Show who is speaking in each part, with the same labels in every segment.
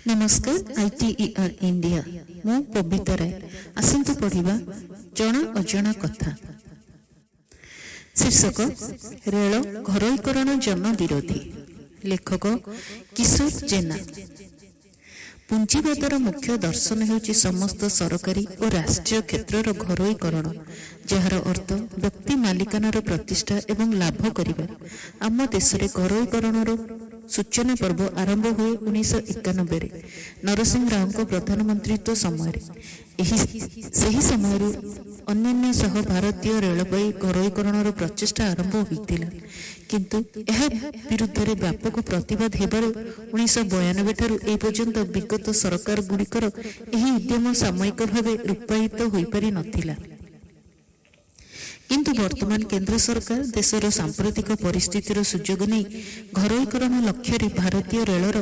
Speaker 1: नमस्कार ITER India मु पबिता राय आसंतु पढ़िबा जणा अजणा कथा। शीर्षक रेल घरोईकरण जन विरोधी। लेखक किशोर जेना। पुंजीवादर मुख्य दर्शन हेउची समस्त सरकारी और राष्ट्रीय क्षेत्र घरोईकरण, जार अर्थ व्यक्ति मालिकानार प्रतिष्ठा एवं लाभ करिबा। आम देश में घरोईकरण सूचना पर्व आरंभ हुए 1991 नरसिंह राव प्रधानमंत्रित्व समय। सही समय अन्य सह भारतीय रेलवे घरोईकरण प्रचेषा आरंभ होता, किंतु यह विरुद्ध में व्यापक प्रतिवाद हेबार 1992 ठारू ए पर्यंत विगत सरकार गुड़िकर यह उद्यम सामयिक भाव रूपायित हो पारि नथिला। किंतु वर्तमान केंद्र सरकार देशर सांप्रतिक परिस्थितिर सुजोग नहीं घरोईकरण लक्ष्य भारतीय रेलर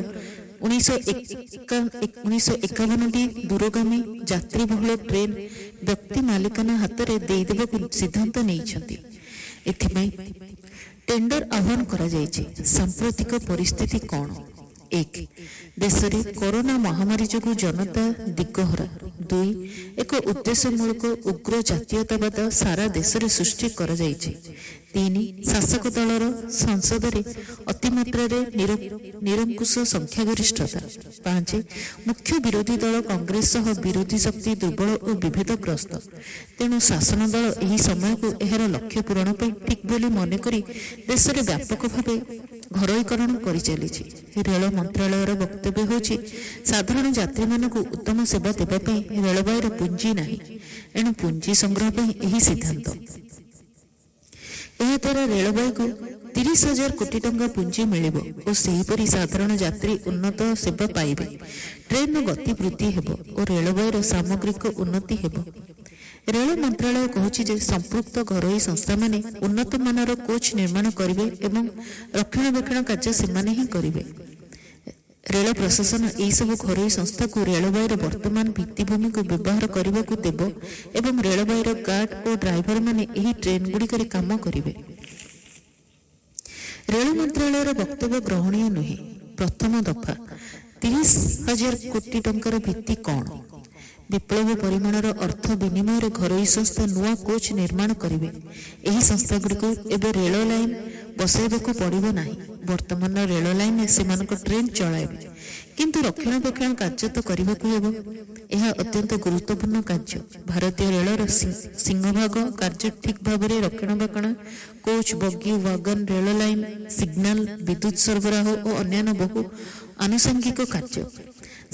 Speaker 1: 1951 दूरगामी यात्रीबहुल ट्रेन व्यक्ति मालिकाना हाथ में देदेवाकू सिद्धांत नहीं। एथिपाई टेंडर आह्वान करा जायछि। सांप्रतिक परिस्थिति कौन? 1. देश में कोरोना महामारी जो जनता दिगहरा। 2. एक उद्देश्यमूलक उग्र जातीयतावाद सारा देश में सृष्टि करा जायछि। 3. शासक दलर संसद में अतिमात्रा निरंकुश संख्यागरिष्ठता। 5. मुख्य विरोधी दल कांग्रेस सह विरोधी शक्ति दुर्बल और विभेदग्रस्त। तेणु शासन दल यही समय को एहर लक्ष्य पूरण पर ठीक बोली मन करी देश में व्यापक भाव घरोईकरण कर चली। रेल मंत्रालयर वक्तव्य होछि साधारण यात्री मानक उत्तम सेवा देवाई रेलवाईर पुंजी नहीं, एणु पुंजी संग्रह पर यही सिद्धांत। यह द्वारा रेलवाई को 30,000 कोटी टंका पुंजी मिलिबो और सेहीपरि साधारण यात्री उन्नत सेवा पाइबे। ट्रेन गति वृद्धि हेबो और रेलवाईर सामग्रिक उन्नति हेबो। रेल मंत्रालय कहछि जे संपृक्त घरोई संस्था माने उन्नत मानर कोच निर्माण करिवे एवं रक्षणाबेक्षण कार्य सेमाने ही करिवे। रेल प्रशासन यही सब घरोई संस्था को रेलवाईर वर्तमान भित्तिभूमि को व्यवहार करने को देव एवं रेलवाईर गार्ड और ड्राइवर माने यही ट्रेन गुड़िकर काम करिवे। रेल मंत्रालयर वक्तव्य ग्रहणीय नुहे। प्रथम दफा 30,000 कोटी टंकार भित्ति कौन? विप्लव परिमाणर अर्थ विनिमय घरोई संस्था नुआ कोच निर्माण करिवे। एही संस्था गुड़िको एबे रेल लाइन बसाइबाकू पड़िबो नाही। वर्तमान रेल लाइन से ट्रेन चलाइबे, किंतु रक्षणाबेक्षण कार्य तो करबाकू हेबो। यह अत्यंत गुरुत्वपूर्ण कार्य। भारतीय रेलर सिंहभाग कार्य ठीक भाव में रक्षणाबेक्षण कोच, बगी, वागन, रेल लाइन, सिग्नाल, विद्युत सरबराह और अन्य बहु आनुषंगिक कार्य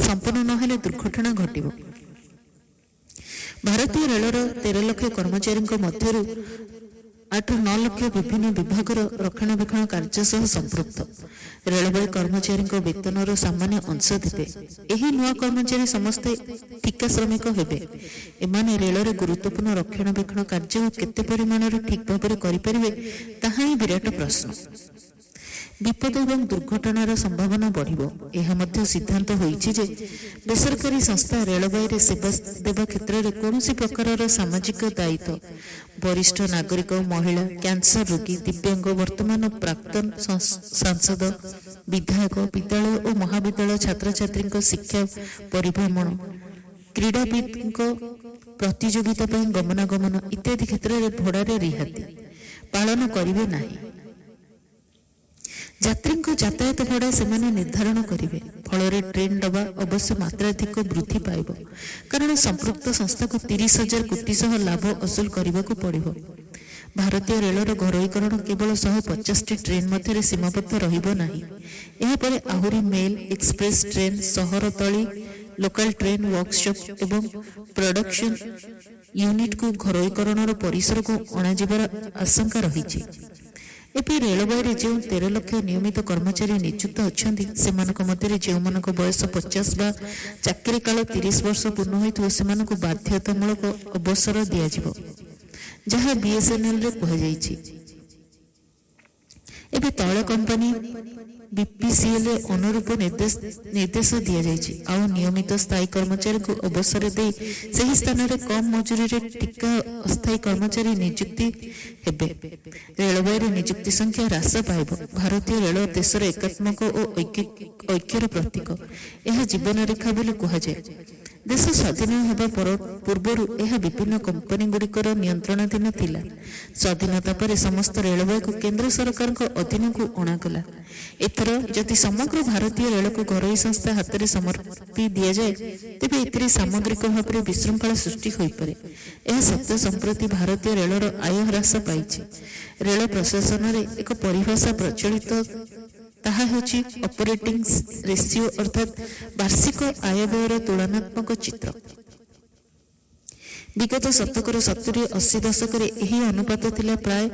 Speaker 1: संपन्न नहेले दुर्घटना घटिबो। भारतीय रेलर 13 लाख कर्मचारी मध्य 8-9 लाख विभिन्न विभाग रक्षणाबेक्षण कार्य सह संपृक्त। रेलवे कर्मचारी वेतन सामान्य अंश देवे। यही नुआ कर्मचारी समस्ते ठिका श्रमिक हेबे। एमाने रेलर गुरुत्वपूर्ण रक्षणाबेक्षण कार्य केते परिमाण ठीक भाव करें ताहा ही विराट प्रश्न। विपद एवं दुर्घटनार संभावना बढ़िबो। यह मध्य सिद्धांत होइछि जे बेसरकारी संस्था रेलवाई सेवा देवा क्षेत्र में कौन प्रकार सामाजिक दायित्व वरिष्ठ नागरिक, महिला, कैंसर रोगी, दिव्यांग, वर्तमान प्राक्तन सांसद, विधायक, विद्यालय और महाविद्यालय छात्र छात्री शिक्षा परिभ्रमण, क्रीड़ाविद प्रतियोगिता गमनागमन इत्यादि क्षेत्र में भड़ारे रिहाती पालन करिवे नाही। यात्री यातायात भड़ा से निर्धारण करेंगे। फल ट्रेन डबा अवश्य मात्राधिक वृद्धि पाइब, कारण संपृक्त संस्था को 30,000 कोटी सह लाभ असूल करने को पड़ो। भारतीय रेलर घरोईकरण केवल 150 ट्रेन मध्य सीमाबद्ध रहिबो नाही। यह पर आहुरी मेल, एक्सप्रेस ट्रेन, सहर तली, लोकल ट्रेन, वर्कशॉप एवं प्रोडक्शन यूनिट को घरोईकरण परिसर को अणाजिबार आशंका रही। एपि रेलवाई जो 13 लाख नियमित कर्मचारी नियुक्त अच्छा से जो बयस 50 बा चाकरी काल 30 वर्ष पूर्ण होइथो सेमानकु बाध्यतामूलक अवसर दियाजिबो, जहाँ बीएसएनएल रे कह जाइछि। एबे तैल कंपनी बीपीसीएल अनुरूप निर्देश दि जाइए। आउ नियमित स्थायी कर्मचारी को अवसर दे सही स्थान में कम मजूरी टीका अस्थायी कर्मचारी नियुक्ति हेबे। रेलवे नियुक्ति संख्या ह्रास पाइब। भारतीय रेल देशर एकात्मक और ऐक्यर प्रतीक। यह जीवन रेखा बोली कहुए। देश स्वाधीन होगा पूर्वर यह विभिन्न कंपनी गुड़िकर नियंत्रणाधीन थिला। स्वाधीनता पर समस्त रेलवे को केंद्र सरकार अधीन को अणागला। एथर जदि समग्र भारतीय रेल को घरोई संस्था हाथ में समर्पी दि जाए तेज ए सामग्रिक भाव में विशृंखला सृष्टि हो पारे। यह सत्य संप्रति भारतीय रेलर आय ह्रास पाई। रेल प्रशासन में एक परिभाषा प्रचलित ताहा होची ऑपरेटिंग रेशियो अर्थात वार्षिक आय व्ययर तुलनात्मक चित्र। विगत शतकर 70-80 दशक यही अनुपात थिला प्राय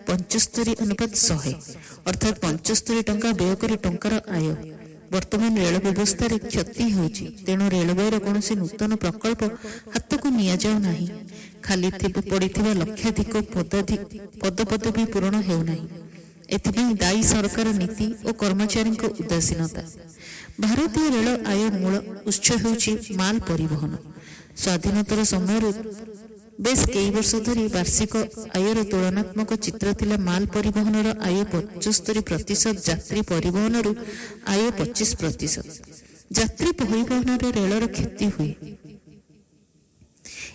Speaker 1: 75:100 अर्थात 75 टंका व्यय कर टंकार आय। वर्तमान रेल व्यवस्था रे क्षति होची। तेणु रेलवे कौन नूतन प्रकल्प हाथ को निया जाऊ नाही। खाली पड़िथिबा लक्षाधिक पदपदवी पूरण हेउ नाही। एथिପାଇଁ दायी सरकार नीति और कर्मचारी उदासीनता। भारतीय रेल आय मूल उत्स होची माल परिवहन। स्वाधीनतार समय बेस कई वर्ष धरी वार्षिक आयर तुलनात्मक चित्र थिला माल परिवहन आय 75%, यात्री परिवहन आय 25%। यात्री परिवहन रेलर क्षति हुए।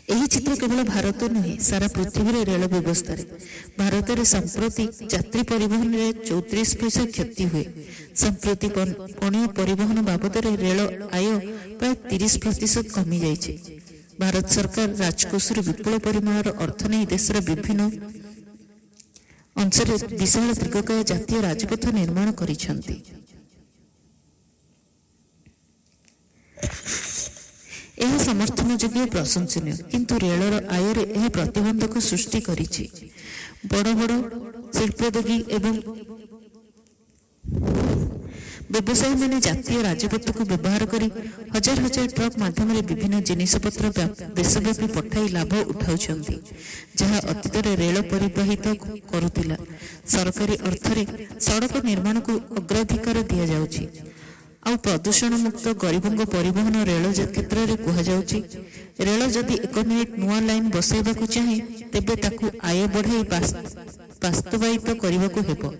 Speaker 1: यही चित्र केवल भारत नुहे सारा पृथ्वी रे रेल व्यवस्था रे। भारत में संप्रति यात्री परिवहन रे 34% क्षति हुए। संप्रति पणीय परिवहन बाबद रेल आय प्राय 30% कमी जाइए। भारत सरकार राजकोष विपुल परिमाण अर्थ नहीं देशर विभिन्न अंचल विशाल दीर्घकाय जातीय राजपथ निर्माण करिसेंती। यह समर्थन योग्य प्रशंसनीय, किंतु रेलर आय यह प्रतिबंधक सृष्टि करिछि। बड़ बड़ शिल्पोद्योगी एवं व्यवसायी मैंने जातीय राजपथ को व्यवहार करी हजार हजार ट्रक माध्यम विभिन्न जिनिसपत्र देशव्यापी पठाई लाभ उठाउछंती, जहाँ अतीत रेल परिवाहित करुतिला। सरकारी अर्थरे सड़क निर्माण को अग्राधिकार दिया जाउछि। आउ प्रदूषण मुक्त गरीबों परिवहन रेल क्षेत्र में कहुच्छी। रेल जदि 1 मिनिट नुआ लाइन बसैबा चाहे तेबे ताकू आय बढ़ाई बास्तवायित करने को हेबो।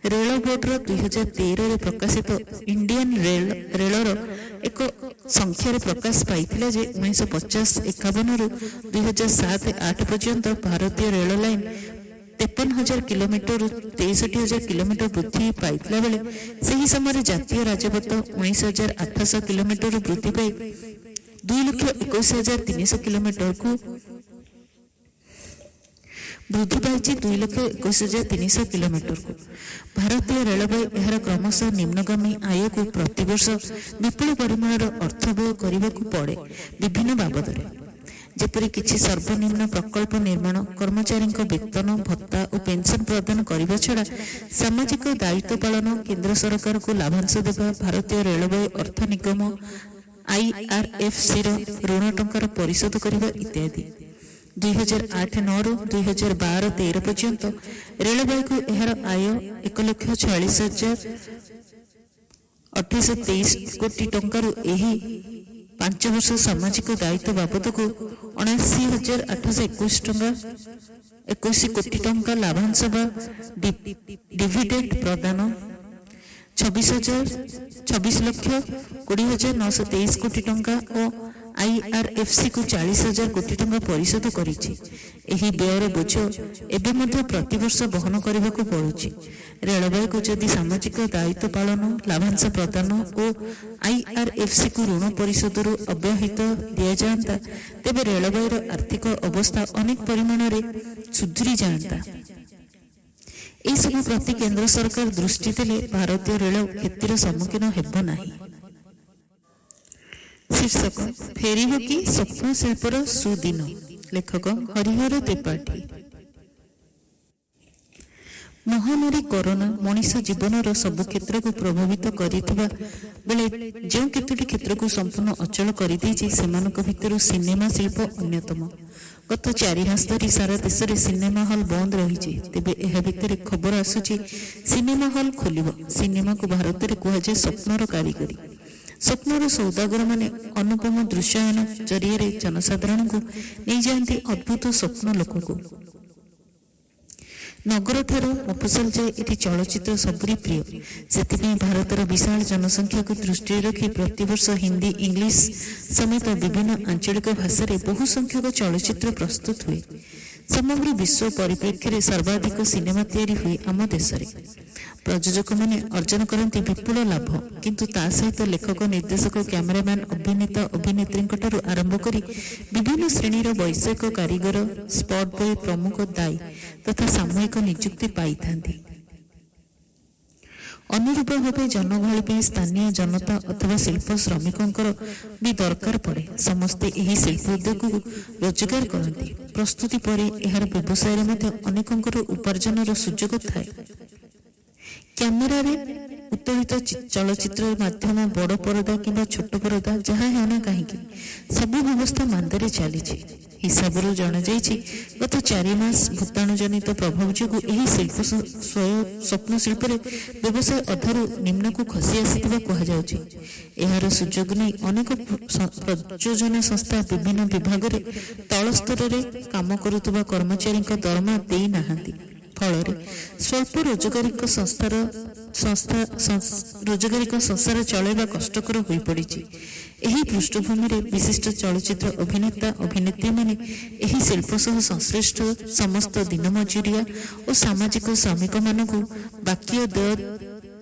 Speaker 1: रेल बोर्डर 2013 रे प्रकाशित इंडियन रेलर एक संख्यार प्रकाश पाइथिला जे 1950-51 रु 2007-8 पर्यंत भारतीय रेल लाइन 53,000 किलोमीटर 63,000 किलोमीटर वृद्धि पाइथिला बेले सही समय जातीय राजपथ 19,800 किलोमीटर वृद्धि पाई 2,21,300 किलोमीटर को वृद्धि पाई 2,21,300 किलोमीटर को। भारतीय रेलवे यार क्रमशः निम्नगामी आय को प्रतिवर्ष विपुल परिमाण अर्थ व्यय करने को पड़े विभिन्न बाबद में, जेपरि किछि सर्वनिम्न प्रकल्प निर्माण, कर्मचारी वेतन भत्ता और पेंशन प्रदान करने छड़ा सामाजिक दायित्व पालन, केंद्र सरकार को लाभांश देवा, भारतीय रेलवे अर्थ निगम IRFC ऋण टंकार परिशोध करने इत्यादि। 2008-9 रु 2012-13 पर्यंत रेलवे को यार आय 1,46,823 कोटी टंकार 5 वर्ष सामाजिक दायित्व बाबद को 79,821 कोटी टंका लाभांश बा डिविडेंड प्रदान, 26,20,20,923 कोटी टंका और IRFC को 40,000 कोटी टंका परिशोध करिछि। एही व्ययर बोझ एबे मध्य प्रतिवर्ष बहन करने को पड़ुछि। रेलवे को जदि सामाजिक दायित्व पालन, लाभांश प्रदान और IRFC को ऋण परिशोध अव्याहित दिया जाता तेबे रेलवे आर्थिक अवस्था अनेक परिमाण में सुधरी जाता। यह सब प्रति केंद्र सरकार दृष्टि देले भारतीय रेल क्षतिर सम्मुखीन हेब नाही। शीर्षक फेरिब कि स्वप्न शिल्पर सुदिन। लेखक हरिहर त्रिपाठी। ମହାମାରୀ କରୋନା ମଣିଷ ଜୀବନର ସବୁ କ୍ଷେତ୍ରକୁ ପ୍ରଭାବିତ କରିଥିବା ବେଳେ ଯେଉଁ କେତୋଟି କ୍ଷେତ୍ରକୁ ସମ୍ପୂର୍ଣ୍ଣ ଅଚଳ କରିଦେଇଛି ସେମାନଙ୍କ ଭିତରୁ ସିନେମା ଶିଳ୍ପ ଅନ୍ୟତମ। ଗତ 4 ମାସ ଧରି ସାରା ଦେଶରେ ସିନେମା ହଲ୍ ବନ୍ଦ ରହିଛି। ତେବେ ଏହା ଭିତରେ ଖବର ଆସୁଛି ସିନେମା ହଲ୍ ଖୋଲିବ। ସିନେମାକୁ ଭାରତରେ କୁହାଯାଏ ସ୍ୱପ୍ନର କାରିଗରୀ। ସ୍ୱପ୍ନର ସୌଦାଗରମାନେ ଅନୁପମ ଦୃଶ୍ୟାୟନ ଜରିଆରେ ଜନସାଧାରଣଙ୍କୁ ନେଇଯାଆନ୍ତି ଅଦ୍ଭୁତ ସ୍ୱପ୍ନ ଲୋକକୁ। ନଗରଠାରୁ ମଫସଲ ଯାଏ ଏଠି ଚଳଚ୍ଚିତ୍ର ସବୁରି ପ୍ରିୟ। ସେଥିପାଇଁ ଭାରତର ବିଶାଳ ଜନସଂଖ୍ୟାକୁ ଦୃଷ୍ଟିରେ ରଖି ପ୍ରତିବର୍ଷ ହିନ୍ଦୀ, ଇଂଲିଶ ସମେତ ବିଭିନ୍ନ ଆଞ୍ଚଳିକ ଭାଷାରେ ବହୁ ସଂଖ୍ୟକ ଚଳଚ୍ଚିତ୍ର ପ୍ରସ୍ତୁତ ହୁଏ। ସମଗ୍ର ବିଶ୍ୱ ପରିପ୍ରେକ୍ଷୀରେ ସର୍ବାଧିକ ସିନେମା ତିଆରି ହୁଏ ଆମ ଦେଶରେ। ପ୍ରଯୋଜକମାନେ ଅର୍ଜନ କରନ୍ତି ବିପୁଳ ଲାଭ, କିନ୍ତୁ ତା ସହିତ ଲେଖକ, ନିର୍ଦ୍ଦେଶକ, କ୍ୟାମେରାମ୍ୟାନ, ଅଭିନେତା, ଅଭିନେତ୍ରୀଙ୍କଠାରୁ ଆରମ୍ଭ କରି ବିଭିନ୍ନ ଶ୍ରେଣୀର ବୈଷୟିକ କାରିଗର, ସ୍ପଟ୍ ବୟ ପ୍ରମୁଖ ଦାୟୀ ତଥା ସାମୂହିକ ନିଯୁକ୍ତି ପାଇଥାନ୍ତି। ଅନୁରୂପ ଭାବେ ଜନଗହଳି ପାଇଁ ସ୍ଥାନୀୟ ଜନତା ଅଥବା ଶିଳ୍ପ ଶ୍ରମିକଙ୍କର ବି ଦରକାର ପଡ଼େ। ସମସ୍ତେ ଏହି ଶିଳ୍ପ ଉଦ୍ୟୋଗକୁ ରୋଜଗାର କରନ୍ତି। ପ୍ରସ୍ତୁତି ପରେ ଏହାର ବ୍ୟବସାୟରେ ମଧ୍ୟ ଅନେକଙ୍କର ଉପାର୍ଜନର ସୁଯୋଗ ଥାଏ। କ୍ୟାମେରାରେ ଉତ୍ତୋଳିତ ଚଳଚ୍ଚିତ୍ର ମାଧ୍ୟମ, ବଡ଼ ପରଦା କିମ୍ବା ଛୋଟ ପରଦା ଯାହା ହେଉନା କାହିଁକି ସବୁ ବ୍ୟବସ୍ଥା ମାନ୍ଦାରେ ଚାଲିଛି। ହିସାବରୁ ଜଣାଯାଇଛି ଗତ 4 ମାସ ଭୂତାଣୁ ଜନିତ ପ୍ରଭାବ ଯୋଗୁଁ ଏହି ଶିଳ୍ପ ସ୍ୱପ୍ନ ଶିଳ୍ପରେ ବ୍ୟବସାୟ ଅଧାରୁ ନିମ୍ନକୁ ଖସି ଆସିଥିବା କୁହାଯାଉଛି। ଏହାର ସୁଯୋଗ ନେଇ ଅନେକ ପ୍ରଯୋଜନା ସଂସ୍ଥା ବିଭିନ୍ନ ବିଭାଗରେ ତଳ ସ୍ତରରେ କାମ କରୁଥିବା କର୍ମଚାରୀଙ୍କ ଦରମା ଦେଇନାହାନ୍ତି। ଫଳରେ ସ୍ୱଳ୍ପ ରୋଜଗାରିକ ସଂସାର ଚଳାଇବା କଷ୍ଟକର ହୋଇପଡ଼ିଛି। ଏହି ପୃଷ୍ଠଭୂମିରେ ବିଶିଷ୍ଟ ଚଳଚ୍ଚିତ୍ର ଅଭିନେତା, ଅଭିନେତ୍ରୀମାନେ ଏହି ଶିଳ୍ପ ସହ ସଂଶ୍ଳିଷ୍ଟ ସମସ୍ତ ଦିନ ମଜୁରିଆ ଓ ସାମାଜିକ ଶ୍ରମିକମାନଙ୍କୁ ବାକ୍ୟ ଦେୟ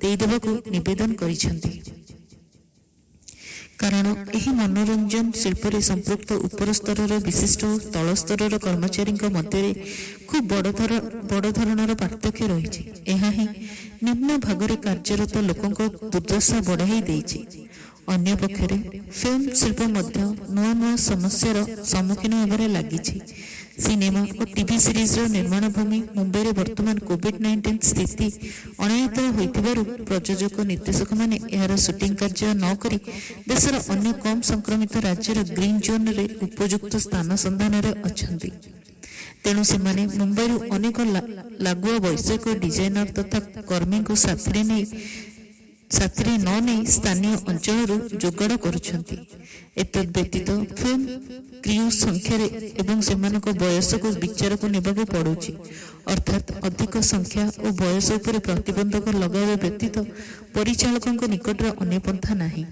Speaker 1: ଦେଇଦେବାକୁ ନିବେଦନ କରିଛନ୍ତି। କାରଣ ଏହି ମନୋରଞ୍ଜନ ଶିଳ୍ପରେ ସମ୍ପୃକ୍ତ ଉପର ସ୍ତରର ବିଶିଷ୍ଟ ଓ ତଳ ସ୍ତରର କର୍ମଚାରୀଙ୍କ ମଧ୍ୟରେ ଖୁବ୍ ବଡ଼ ଧରଣର ପାର୍ଥକ୍ୟ ରହିଛି। ଏହା ହିଁ ନିମ୍ନ ଭାଗରେ କାର୍ଯ୍ୟରତ ଲୋକଙ୍କ ଦୁର୍ଦ୍ଦଶା ବଢ଼ାଇ ଦେଇଛି। ଅନ୍ୟପକ୍ଷରେ ଫିଲ୍ମ ଶିଳ୍ପ ମଧ୍ୟ ନୂଆ ନୂଆ ସମସ୍ୟାର ସମ୍ମୁଖୀନ ହେବାରେ ଲାଗିଛି। ସିନେମା ଓ ଟିଭି ସିରିଜର ନିର୍ମାଣ ଭୂମି ମୁମ୍ବାଇରେ ବର୍ତ୍ତମାନ କୋଭିଡ-19 ସ୍ଥିତି ଅଣାୟତ୍ତ ହୋଇଥିବାରୁ ପ୍ରଯୋଜକ, ନିର୍ଦ୍ଦେଶକମାନେ ଏହାର ସୁଟିଂ କାର୍ଯ୍ୟ ନ କରି ଦେଶର ଅନ୍ୟ କମ୍ ସଂକ୍ରମିତ ରାଜ୍ୟର ଗ୍ରୀନ୍ ଜୋନ୍ରେ ଉପଯୁକ୍ତ ସ୍ଥାନ ସନ୍ଧାନରେ ଅଛନ୍ତି। ତେଣୁ ସେମାନେ ମୁମ୍ବାଇରୁ ଅନେକ ଲାଗୁଆ ବୈଷୟିକ, ଡିଜାଇନର ତଥା କର୍ମୀଙ୍କୁ ସାଥିରେ ନ ନେଇ ସ୍ଥାନୀୟ ଅଞ୍ଚଳରୁ ଯୋଗାଡ଼ କରୁଛନ୍ତି। ଏତଦ୍ ବ୍ୟତୀତ ଫିଲ୍ମ କ୍ରିଉ ସଂଖ୍ୟାରେ ଏବଂ ସେମାନଙ୍କ ବୟସକୁ ବିଚାରକୁ ନେବାକୁ ପଡ଼ୁଛି। ଅର୍ଥାତ୍ ଅଧିକ ସଂଖ୍ୟା ଓ ବୟସ ଉପରେ ପ୍ରତିବନ୍ଧକ ଲଗାଇବା ବ୍ୟତୀତ ପରିଚାଳକଙ୍କ ନିକଟରେ ଅନ୍ୟ ପନ୍ଥା ନାହିଁ।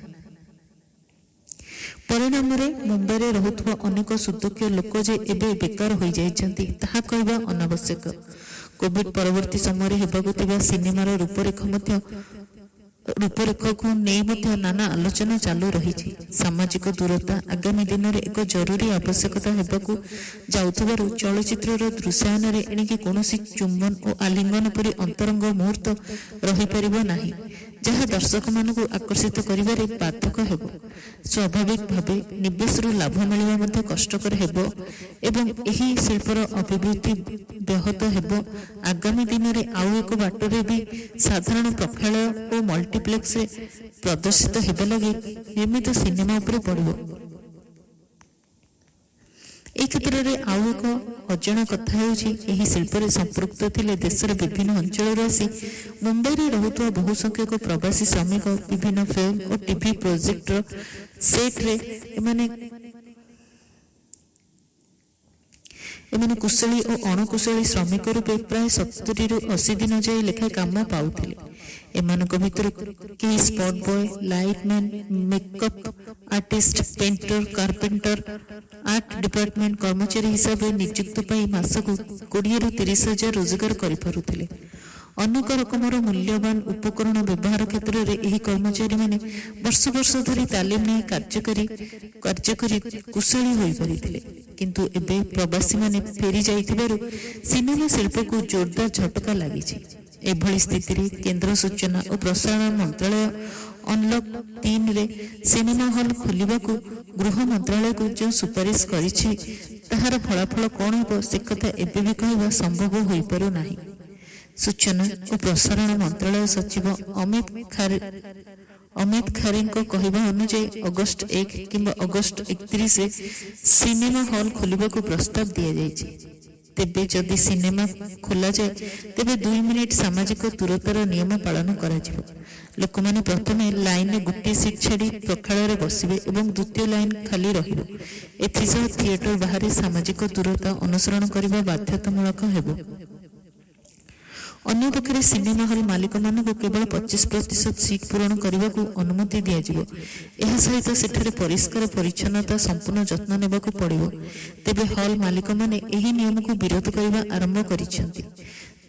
Speaker 1: ପରିଣାମରେ ମୁମ୍ବାଇରେ ରହୁଥିବା ଅନେକ ସୁଦକ୍ଷ ଲୋକ ଯେ ଏବେ ବେକାର ହୋଇଯାଇଛନ୍ତି ତାହା କହିବା ଅନାବଶ୍ୟକ। କୋଭିଡ ପରବର୍ତ୍ତୀ ସମୟରେ ହେବାକୁ ଥିବା ସିନେମାର ରୂପରେଖକୁ ନେଇ ମଧ୍ୟ ନାନା ଆଲୋଚନା ଚାଲୁ ରହିଛି। ସାମାଜିକ ଦୂରତା ଆଗାମୀ ଦିନରେ ଏକ ଜରୁରୀ ଆବଶ୍ୟକତା ହେବାକୁ ଯାଉଥିବାରୁ ଚଳଚ୍ଚିତ୍ରର ଦୃଶ୍ୟାୟନରେ ଏଣିକି କୌଣସି ଚୁମ୍ବନ ଓ ଆଲିଙ୍ଗନ ପରି ଅନ୍ତରଙ୍ଗ ମୁହୂର୍ତ୍ତ ରହିପାରିବ ନାହିଁ, ଯାହା ଦର୍ଶକମାନଙ୍କୁ ଆକର୍ଷିତ କରିବାରେ ବାଧକ ହେବ। ସ୍ୱାଭାବିକ ଭାବେ ନିବେଶରୁ ଲାଭ ମିଳିବା ମଧ୍ୟ କଷ୍ଟକର ହେବ ଏବଂ ଏହି ଶିଳ୍ପର ଅଭିବୃଦ୍ଧି ବ୍ୟାହତ ହେବ। ଆଗାମୀ ଦିନରେ ଆଉ ଏକ ବାଟରେ ବି ସାଧାରଣ ପ୍ରେକ୍ଷାଳୟ ଓ ମଲ୍ଟିପ୍ଲେକ୍ସରେ ପ୍ରଦର୍ଶିତ ହେବା ଲାଗି ନିର୍ମିତ ସିନେମା ଉପରେ ପଡ଼ିବ। ଏହି କ୍ଷେତ୍ରରେ ଆଉ ଏକ ଅଜଣା କଥା ହେଉଛି ଏହି ଶିଳ୍ପରେ ସମ୍ପୃକ୍ତ ଥିଲେ ଦେଶର ବିଭିନ୍ନ ଅଞ୍ଚଳରୁ ଆସି ମୁମ୍ବାଇରେ ରହୁଥିବା ବହୁ ସଂଖ୍ୟକ ପ୍ରବାସୀ ଶ୍ରମିକ ବିଭିନ୍ନ ଫିଲ୍ମ ଓ ଟିଭି ପ୍ରୋଜେକ୍ଟର ସେଟ୍ରେ ଏମାନେ କୁଶଳୀ ଓ ଅଣକୁଶଳୀ ଶ୍ରମିକ ରୂପେ ପ୍ରାୟ 70ରୁ 80 ଦିନ ଯାଏ ଲେଖାଏଁ କାମ ପାଉଥିଲେ। ଏମାନଙ୍କ ଭିତରୁ କେହି spot boy, lightman, makeup artist, painter, carpenter, art department କର୍ମଚାରୀ ହିସାବରେ ନିଯୁକ୍ତ ପାଇ ମାସକୁ 20ରୁ 30 ହଜାର ରୋଜଗାର କରିପାରୁଥିଲେ। ଅନେକ ରକମର ମୂଲ୍ୟବାନ ଉପକରଣ ବ୍ୟବହାର କ୍ଷେତ୍ରରେ ଏହି କର୍ମଚାରୀମାନେ ବର୍ଷ ବର୍ଷ ଧରି ତାଲିମ ନେଇ କାର୍ଯ୍ୟ କରି କୁଶଳୀ ହୋଇପାରିଥିଲେ। କିନ୍ତୁ ଏବେ ପ୍ରବାସୀମାନେ ଫେରି ଯାଇଥିବାରୁ ସିନେମା ଶିଳ୍ପକୁ ଜୋରଦାର ଝଟକା ଲାଗିଛି। ଏଭଳି ସ୍ଥିତିରେ କେନ୍ଦ୍ର ସୂଚନା ଓ ପ୍ରସାରଣ ମନ୍ତ୍ରାଳୟ ଅନଲକ୍ 3ରେ ସିନେମା ହଲ୍ ଖୋଲିବାକୁ ଗୃହ ମନ୍ତ୍ରାଳୟକୁ ଯେଉଁ ସୁପାରିଶ କରିଛି ତାହାର ଫଳାଫଳ କ'ଣ ହେବ ସେ କଥା ଏବେ ବି କହିବା ସମ୍ଭବ ହୋଇପାରୁନାହିଁ। सूचना और प्रसारण मंत्रालय सचिव अमित खारेଙ୍କ କହିବା ଅନୁଯାୟୀ ଅଗଷ୍ଟ 1 କିମ୍ବା ଅଗଷ୍ଟ 31 ସିନେମା ହଲ୍ ଖୋଲିବାକୁ ପ୍ରସ୍ତାବ ଦିଆଯାଇଛି। ତେବେ ଯଦି ସିନେମା ଖୋଲାଯାଏ ତେବେ 2 ମିନିଟ୍ ସାମାଜିକ ଦୂରତାର ନିୟମ ପାଳନ କରାଯିବ। ଲୋକମାନେ ପ୍ରଥମେ ଲାଇନରେ ଗୋଟିଏ ସିଟ୍ ଛାଡ଼ି ପ୍ରଖାଳରେ ବସିବେ ଏବଂ ଦ୍ୱିତୀୟ ଲାଇନ୍ ଖାଲି ରହିବ। ଏଥିସହ ଥିଏଟର ବାହାରେ ସାମାଜିକ ଦୂରତା ଅନୁସରଣ କରିବା ବାଧ୍ୟତାମୂଳକ ହେବ। ଅନ୍ୟପକ୍ଷରେ ସିନେମା ହଲ୍ ମାଲିକମାନଙ୍କୁ କେବଳ 25% ସିଟ୍ ପୂରଣ କରିବାକୁ ଅନୁମତି ଦିଆଯିବ। ଏହା ସହିତ ସେଠାରେ ପରିଷ୍କାର ପରିଚ୍ଛନ୍ନତା ସମ୍ପୂର୍ଣ୍ଣ ଯତ୍ନ ନେବାକୁ ପଡ଼ିବ। ତେବେ ହଲ୍ ମାଲିକମାନେ ଏହି ନିୟମକୁ ବିରୋଧ କରିବା ଆରମ୍ଭ କରିଛନ୍ତି।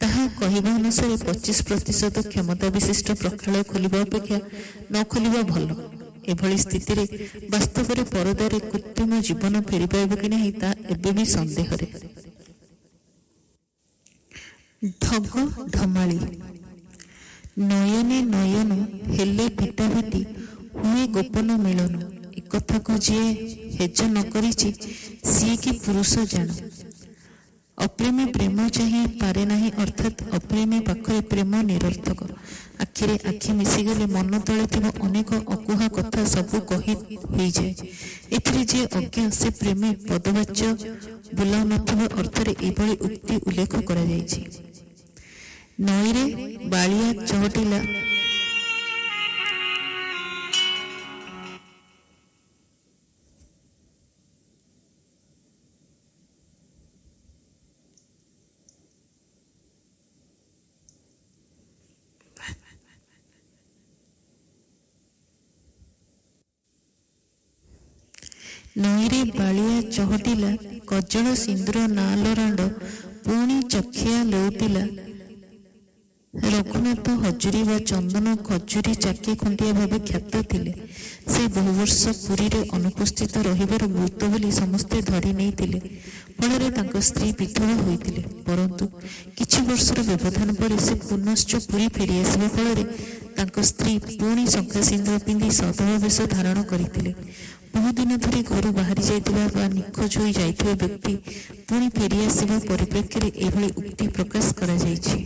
Speaker 1: ତାହା କହିବା ଅନୁସାରେ 25% କ୍ଷମତା ବିଶିଷ୍ଟ ପ୍ରେକ୍ଷାଳୟ ଖୋଲିବା ଅପେକ୍ଷା ନ ଖୋଲିବା ଭଲ। ଏଭଳି ସ୍ଥିତିରେ ବାସ୍ତବରେ ପରଦାରେ କୃତ୍ରିମ ଜୀବନ ଫେରିପାଇବ କି ନାହିଁ ତାହା ଏବେ ବି ସନ୍ଦେହରେ। ଢଗ ଢମାଳି ନୟନେ ନୟନ ହେଲେ ଭେଟାଭେଟି ହୁଏ ଗୋପନ ମିଳନ। ଏକଥାକୁ ଯିଏ ହେଜ ନ କରିଛି ସିଏ କି ପୁରୁଷ ଜାଣ। ଅପ୍ରେମୀ ପ୍ରେମ ଚାହିଁ ପାରେ ନାହିଁ, ଅର୍ଥାତ୍ ଅପ୍ରେମୀ ପାଖରେ ପ୍ରେମ ନିରର୍ଥକ। ଆଖିରେ ଆଖି ମିଶିଗଲେ ମନ ତଳେ ଥିବା ଅନେକ ଅକୁହା କଥା ସବୁ କହି ହୋଇଯାଏ। ଏଥିରେ ଯିଏ ଅଜ୍ଞ ସେ ପ୍ରେମୀ ପଦବାଚ୍ୟ ବୋଲାଉନଥିବା ଅର୍ଥରେ ଏଭଳି ଉକ୍ତି ଉଲ୍ଲେଖ କରାଯାଇଛି। ନଈରେ ବାଳିଆ ଚହଟିଲା ନଈରେ ବାଳିଆ ଚହଟିଲା କଜଳ ସିନ୍ଦୁର ନାଲ ରାଣ୍ଡ ପୁଣି ଚଖିଆ ଲେଉଟିଲା। ରଘୁନାଥ ହଜୁରୀ ବା ଚନ୍ଦନ ଖଜୁରୀ ଚାକି ଖୁଣ୍ଟିଆ ଭାବେ ଖ୍ୟାତ ଥିଲେ। ସେ ବହୁ ବର୍ଷ ପୁରୀରେ ଅନୁପସ୍ଥିତ ରହିବାର ଗୁରୁତ୍ୱ ବୋଲି ସମସ୍ତେ ଧରି ନେଇଥିଲେ। ଫଳରେ ତାଙ୍କ ସ୍ତ୍ରୀ ବିଧବା ହୋଇଥିଲେ। ପରନ୍ତୁ କିଛି ବର୍ଷର ବ୍ୟବଧାନ ପରେ ସେ ପୁନଶ୍ଚ ପୁରୀ ଫେରିଆସିବା ଫଳରେ ତାଙ୍କ ସ୍ତ୍ରୀ ପୁଣି ଶଙ୍ଖା ସିନ୍ଦୁର ପିନ୍ଧି ସଧବା ବେଶ ଧାରଣ କରିଥିଲେ। ବହୁଦିନ ଧରି ଘରୁ ବାହାରି ଯାଇଥିବା ବା ନିଖୋଜ ହୋଇ ଯାଇଥିବା ବ୍ୟକ୍ତି ପୁଣି ଫେରିଆସିବା ପରିପ୍ରେକ୍ଷୀରେ ଏଭଳି ଉକ୍ତି ପ୍ରକାଶ କରାଯାଇଛି।